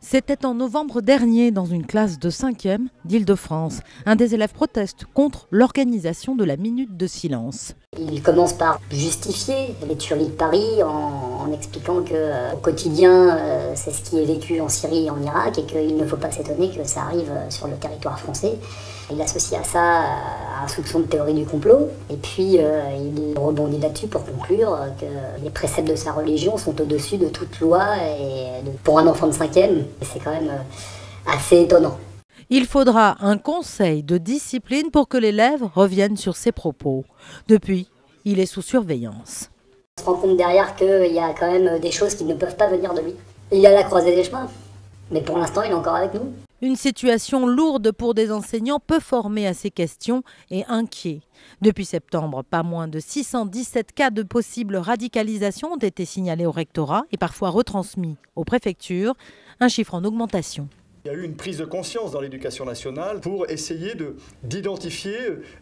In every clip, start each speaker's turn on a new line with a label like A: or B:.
A: C'était en novembre dernier dans une classe de 5e d'Île-de-France. Un des élèves proteste contre l'organisation de la minute de silence.
B: Il commence par justifier les tueries de Paris en expliquant qu'au quotidien, c'est ce qui est vécu en Syrie et en Irak et qu'il ne faut pas s'étonner que ça arrive sur le territoire français. Il associe à ça un soupçon de théorie du complot et puis il rebondit là-dessus pour conclure que les préceptes de sa religion sont au-dessus de toute loi et pour un enfant de 5e, c'est quand même assez étonnant.
A: Il faudra un conseil de discipline pour que l'élève revienne sur ses propos. Depuis, il est sous surveillance.
B: On se rend compte derrière qu'il y a quand même des choses qui ne peuvent pas venir de lui. Il est à la croisée des chemins, mais pour l'instant il est encore avec nous.
A: Une situation lourde pour des enseignants peu formés à ces questions et inquiets. Depuis septembre, pas moins de 617 cas de possible radicalisation ont été signalés au rectorat et parfois retransmis aux préfectures, un chiffre en augmentation.
C: Il y a eu une prise de conscience dans l'éducation nationale pour essayer d'identifier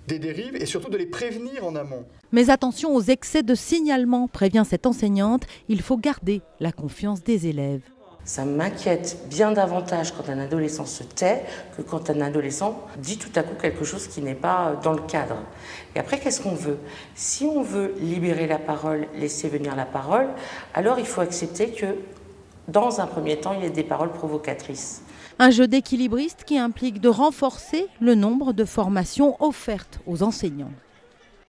C: des dérives et surtout de les prévenir en amont.
A: Mais attention aux excès de signalement, prévient cette enseignante, il faut garder la confiance des élèves.
D: Ça m'inquiète bien davantage quand un adolescent se tait que quand un adolescent dit tout à coup quelque chose qui n'est pas dans le cadre. Et après, qu'est-ce qu'on veut? Si on veut libérer la parole, laisser venir la parole, alors il faut accepter que dans un premier temps, il y ait des paroles provocatrices.
A: Un jeu d'équilibriste qui implique de renforcer le nombre de formations offertes aux enseignants.